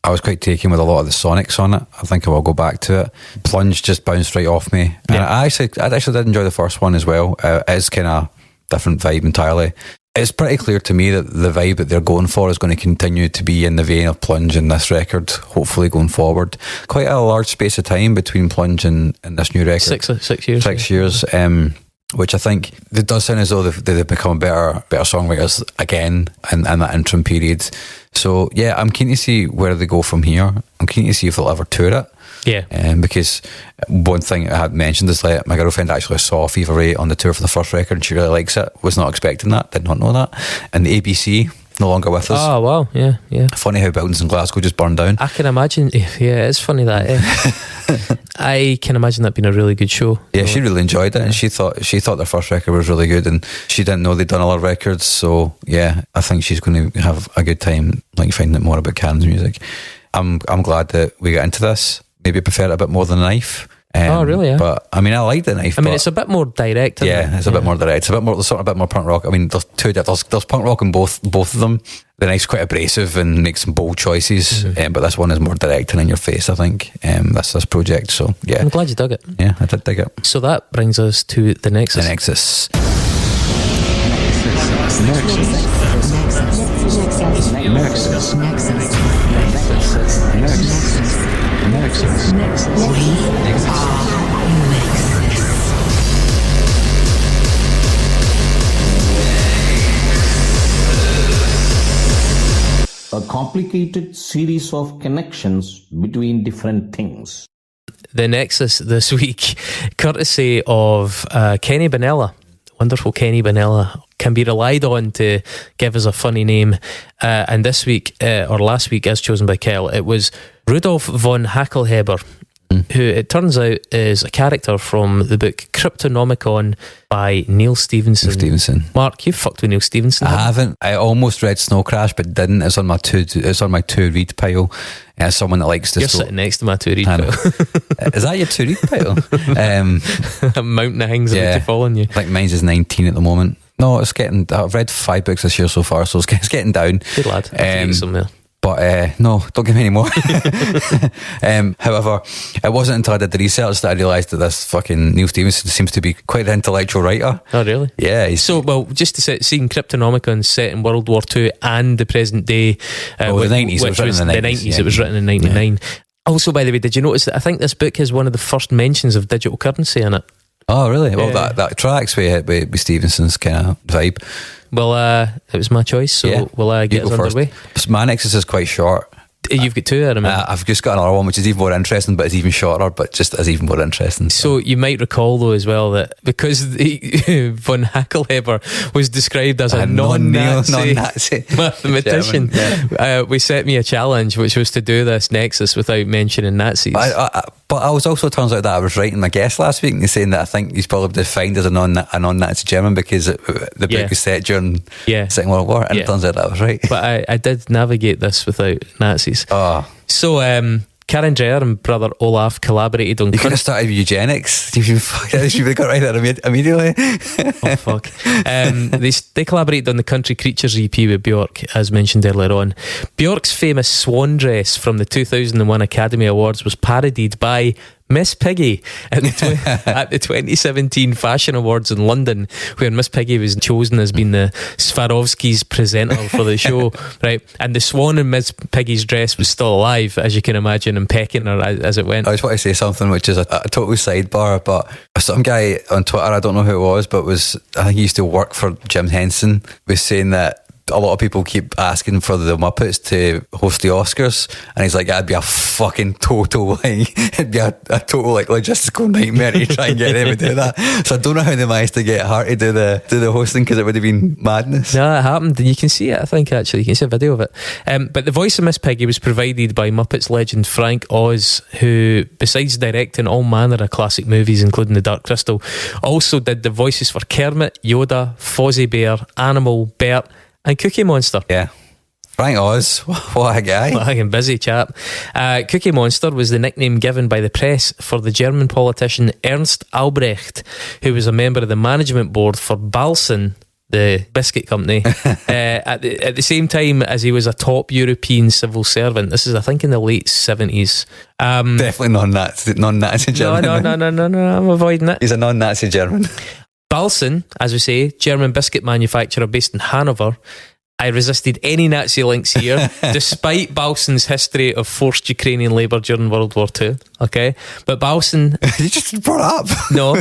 I was quite taken with a lot of the sonics on it. I think I will go back to it. Plunge just bounced right off me. And I actually did enjoy the first one as well. It is kind of different vibe entirely. It's pretty clear to me that the vibe that they're going for is going to continue to be in the vein of Plunge in this record, hopefully going forward. Quite a large space of time between Plunge and this new record. 6 years. 6 years. Which I think it does sound as though they've become better songwriters again in that interim period. So yeah, I'm keen to see where they go from here. I'm keen to see if they'll ever tour it. Yeah. Because one thing I had mentioned is like my girlfriend actually saw Fever Ray on the tour for the first record and she really likes it. Was not expecting that, did not know that. And the ABC, no longer with us. Oh wow, yeah. Funny how buildings in Glasgow just burned down. I can imagine. Yeah, it's funny that. I can imagine that being a really good show. Yeah, she really enjoyed it, and she thought their first record was really good, and she didn't know they'd done other records. So yeah, I think she's going to have a good time, like finding out more about Karen's music. I'm glad that we got into this. Maybe I prefer it a bit more than Knife. Oh really? Yeah. But I mean, I like the Knife. I mean, it's a bit more direct. Yeah, it's a bit more direct. It's a bit more, there's sort of a bit more punk rock. I mean, there's punk rock in both of them. The Knife's quite abrasive and makes some bold choices, but this one is more direct and in your face, I think. That's this project. So yeah, I'm glad you dug it. Yeah, I did dig it. So that brings us to the Nexus. The Nexus. A complicated series of connections between different things. The Nexus this week, courtesy of Kenny Bonella. Wonderful Kenny Bonella can be relied on to give us a funny name. And this week, or last week, as chosen by Kel, it was Rudolf von Hackelheber, who it turns out is a character from the book Cryptonomicon by Neil Stephenson. Mark, you've fucked with Neil Stephenson. I haven't. I almost read Snow Crash, but didn't. It's on my to read pile. As someone that likes to. You're sitting next to my to read pile. Is that your to read pile? A mountain of things that are following you. I think mine's is 19 at the moment. No, it's getting. I've read 5 books this year so far, so it's getting down. Good lad. Somewhere. But no, don't give me any more. However, it wasn't until I did the research that I realised that this fucking Neil Stephenson seems to be quite an intellectual writer. Oh, really? Yeah. Well, just to say, seeing Cryptonomicon set in World War II and the present day. The 90s. Which was the 90s. Yeah. It was written in 99. Yeah. Also, by the way, did you notice that I think this book has one of the first mentions of digital currency in it? Oh, really? Well, that tracks with Stevenson's kind of vibe. Well, it was my choice, so we'll get us underway. My Nexus is quite short. You've got 2, I remember. I've just got another one which is even more interesting, but it's even shorter, but just as even more interesting. So you might recall though as well that because von Hackelheber was described as a non-Nazi mathematician, we set me a challenge, which was to do this Nexus without mentioning Nazis. But I was also, turns out that I was writing my guest last week and he's saying that I think he's probably defined as a non-Nazi German because the book was set during the Second World War, and it turns out that I was right. But I did navigate this without Nazis. Oh. So Karen Dreyer and brother Olaf collaborated on... You could have started with eugenics. You should have got right there immediately. Oh, fuck. They collaborated on the Country Creatures EP with Björk, as mentioned earlier on. Björk's famous swan dress from the 2001 Academy Awards was parodied by Miss Piggy at the 2017 Fashion Awards in London, where Miss Piggy was chosen as being the Swarovski's presenter for the show, right? And the swan in Miss Piggy's dress was still alive, as you can imagine, and pecking her as it went. I just want to say something which is a total sidebar, but some guy on Twitter, I don't know who it was, but I think he used to work for Jim Henson, was saying that a lot of people keep asking for the Muppets to host the Oscars, and he's like, that'd be a fucking total, it'd be a total logistical nightmare to try and get them to do that. So I don't know how they managed to get her to do the hosting, because it would have been madness. No, it happened, and you can see it, I think, actually. You can see a video of it. But the voice of Miss Piggy was provided by Muppets legend Frank Oz, who, besides directing all manner of classic movies, including The Dark Crystal, also did the voices for Kermit, Yoda, Fozzie Bear, Animal, Bert, and Cookie Monster. Yeah. Frank Oz, what a guy. What a busy chap. Cookie Monster was the nickname given by the press for the German politician Ernst Albrecht, who was a member of the management board for Balsen, the biscuit company, at the same time as he was a top European civil servant. This is, I think, in the late 70s. Definitely non-Nazi German. No, I'm avoiding it. He's a non-Nazi German. Balsen, as we say, German biscuit manufacturer based in Hanover. I resisted any Nazi links here, despite Balsen's history of forced Ukrainian labour during World War II. Okay, but Balsen... You just brought it up. No,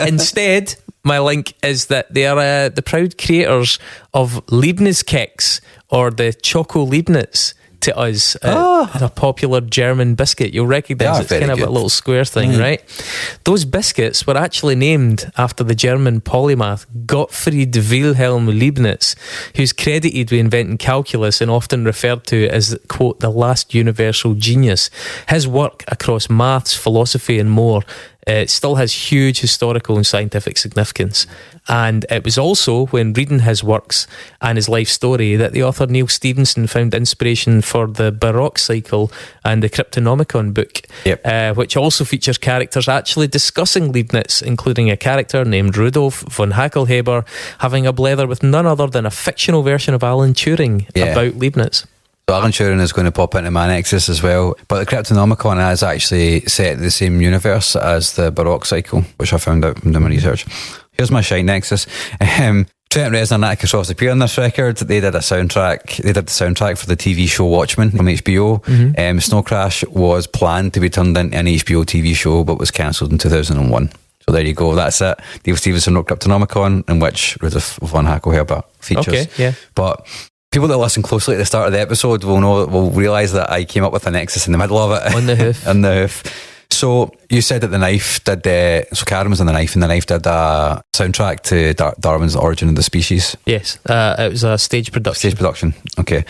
instead, my link is that they are the proud creators of Leibniz Keks, or the Choco Leibniz. to us as a popular German biscuit. You'll recognise it's kind of a little square thing, right? Those biscuits were actually named after the German polymath Gottfried Wilhelm Leibniz, who's credited with inventing calculus and often referred to as, quote, the last universal genius. His work across maths, philosophy and more still has huge historical and scientific significance. And it was also when reading his works and his life story that the author Neil Stevenson found inspiration for the Baroque cycle and the Cryptonomicon book, which also features characters actually discussing Leibniz, including a character named Rudolf von Hackelheber having a blether with none other than a fictional version of Alan Turing about Leibniz. So Alan Turing is going to pop into my Nexus as well. But the Cryptonomicon is actually set in the same universe as the Baroque cycle, which I found out from doing my research. Here's my shite Nexus. Trent Reznor and Atticus Ross appear on this record. They did a soundtrack. They did the soundtrack for the TV show Watchmen from HBO. Snow Crash was planned to be turned into an HBO TV show, but was cancelled in 2001. So there you go. That's it. Dave Stevenson wrote Cryptonomicon, in which Rudolf von Hackelheber features. Okay, yeah. But people that listen closely at the start of the episode will realise that I came up with a Nexus in the middle of it. On the hoof. On the hoof. So you said that the Knife did, so Karen was on the Knife, and the Knife did a soundtrack to Darwin's Origin of the Species. Yes, it was a stage production. Stage production. Okay,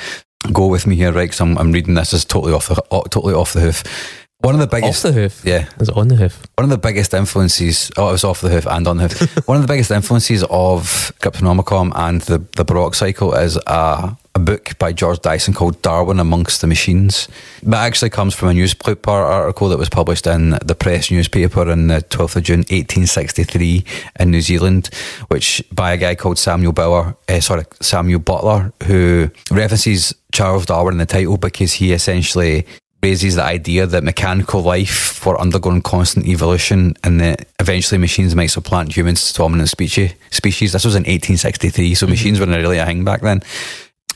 go with me here, right? Because I'm reading this as totally off the hoof. One of the biggest off the hoof. Yeah, is it on the hoof? One of the biggest influences. Oh, it was off the hoof and on the hoof. One of the biggest influences of Cryptonomicon and the Baroque cycle is a book by George Dyson called Darwin Amongst the Machines. That actually comes from a newspaper article that was published in the Press newspaper on the 12th of June 1863 in New Zealand, which by a guy called Samuel Butler, who references Charles Darwin in the title because he essentially raises the idea that mechanical life were undergoing constant evolution and that eventually machines might supplant humans as dominant species. This was in 1863, so machines weren't really a thing back then.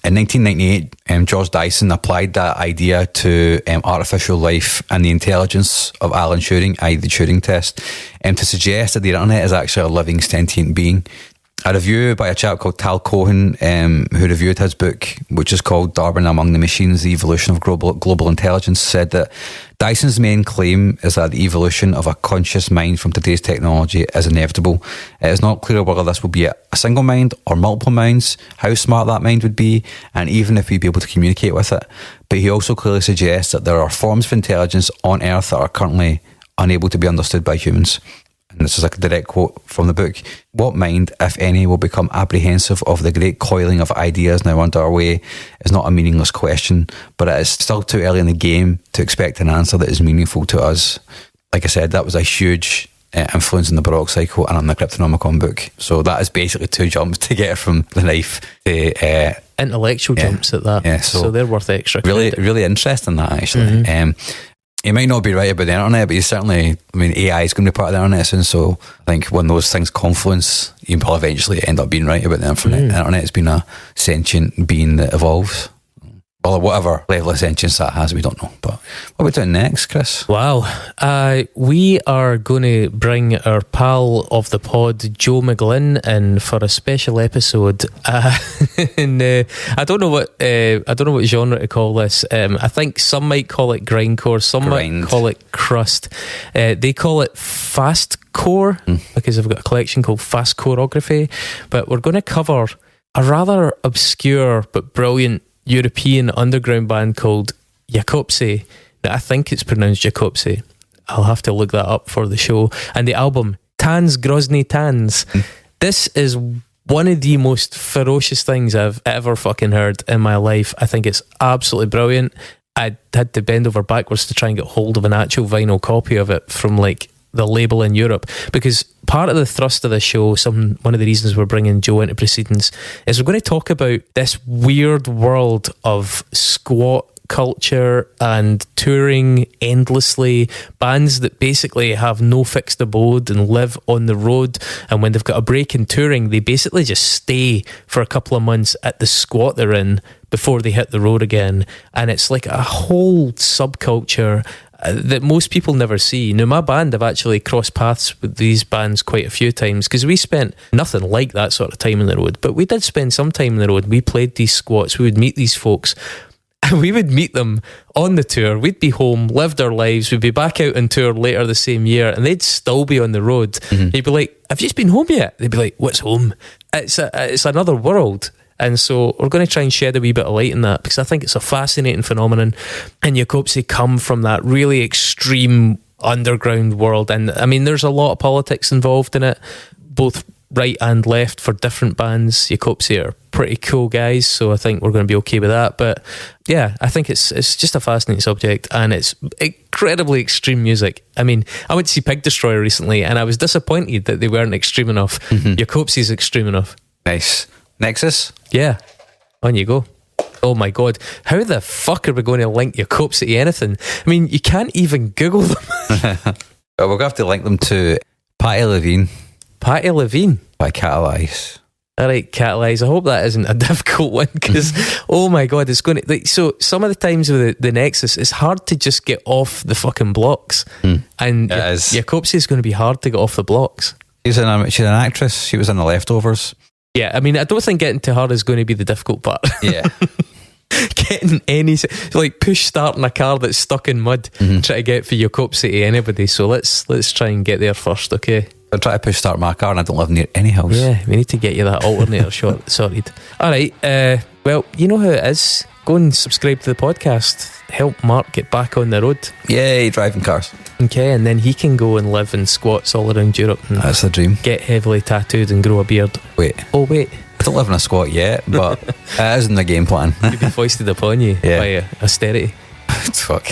In 1998, George Dyson applied that idea to artificial life and the intelligence of Alan Turing, i.e. the Turing test, to suggest that the internet is actually a living sentient being. A review by a chap called Tal Cohen, who reviewed his book, which is called Darwin Among the Machines, The Evolution of Global Intelligence, said that Dyson's main claim is that the evolution of a conscious mind from today's technology is inevitable. It is not clear whether this will be a single mind or multiple minds, how smart that mind would be, and even if we'd be able to communicate with it. But he also clearly suggests that there are forms of intelligence on Earth that are currently unable to be understood by humans. And this is a direct quote from the book. What mind, if any, will become apprehensive of the great coiling of ideas now under our way is not a meaningless question, but it is still too early in the game to expect an answer that is meaningful to us. Like I said, that was a huge influence in the Baroque cycle and on the Cryptonomicon book. So that is basically two jumps to get from the Knife to intellectual jumps at that. Yeah, so they're worth extra credit. Really interesting that actually. You might not be right about the internet, but you certainly, AI is going to be part of the internet soon, so I think when those things confluence, you will eventually end up being right about the internet. The internet has been a sentient being that evolves. Well, whatever level of sentience that has, we don't know. But what are we doing next, Chris? Wow. We are going to bring our pal of the pod, Joe McGlynn, in for a special episode. And I don't know what genre to call this. I think some might call it grindcore, some might call it crust. They call it fastcore because they've got a collection called Fast Choreography. But we're going to cover a rather obscure but brilliant European underground band called Jakobse. I think it's pronounced Jakobse. I'll have to look that up for the show. And the album Tanz Grozny Tanz. This is one of the most ferocious things I've ever fucking heard in my life. I think it's absolutely brilliant. I had to bend over backwards to try and get hold of an actual vinyl copy of it from the label in Europe, because part of the thrust of the show, one of the reasons we're bringing Joe into proceedings, is we're going to talk about this weird world of squat culture and touring endlessly, bands that basically have no fixed abode and live on the road, and when they've got a break in touring, they basically just stay for a couple of months at the squat they're in before they hit the road again. And it's like a whole subculture that most people never see. Now, my band have actually crossed paths with these bands quite a few times because we spent nothing like that sort of time on the road, but we did spend some time on the road. We played these squats, we would meet these folks, And we would meet them on the tour. We'd be home, lived our lives. We'd be back out on tour later the same year, and they'd still be on the road. They'd be like, "Have you just been home yet?" They'd be like, "What's home?" It's another world. And so we're going to try and shed a wee bit of light in that, because I think it's a fascinating phenomenon. And Jakobsi come from that really extreme underground world. And I mean, there's a lot of politics involved in it, both right and left for different bands. Jakobsi are pretty cool guys, so I think we're going to be okay with that. But yeah, I think it's just a fascinating subject, and it's incredibly extreme music. I mean, I went to see Pig Destroyer recently, and I was disappointed that they weren't extreme enough. Jakobsi's extreme enough. Nice. Nexus? Yeah, on you go. Oh my god, how the fuck are we going to link Jakobsi to anything? I mean, you can't even Google them. Well, we're going to have to link them to Patti Levine Patti Levine by Catalyze. Alright, Catalyze. I hope that isn't a difficult one, because oh my god, it's going to, like, so some of the times with the Nexus, it's hard to just get off the fucking blocks. And Jakobsi is going to be hard to get off the blocks. She's an actress. She was in The Leftovers. Yeah, I mean, I don't think getting to her is going to be the difficult part. Yeah. Getting any, like, push starting a car that's stuck in mud, try to get for Jakobsi to anybody. So let's try and get there first, okay? I try to push start my car and I don't live near any house. Yeah, we need to get you that alternator sorted. Alright, well, you know how it is. Go and subscribe to the podcast. Help Mark get back on the road. Yay, driving cars. Okay, and then he can go and live in squats all around Europe. And that's the dream. Get heavily tattooed and grow a beard. Wait. Oh, wait. I don't live in a squat yet, but it is in the game plan. You'll be foisted upon you by austerity. Fuck.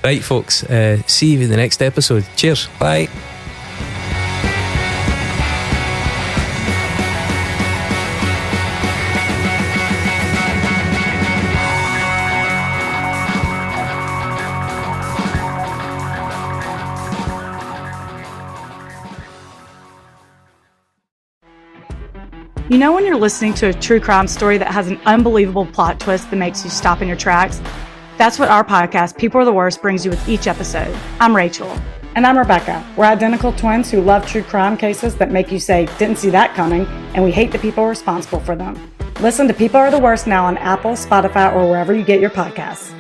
Right, folks. See you in the next episode. Cheers. Bye. You know when you're listening to a true crime story that has an unbelievable plot twist that makes you stop in your tracks? That's what our podcast, People Are the Worst, brings you with each episode. I'm Rachel. And I'm Rebecca. We're identical twins who love true crime cases that make you say, didn't see that coming, and we hate the people responsible for them. Listen to People Are the Worst now on Apple, Spotify, or wherever you get your podcasts.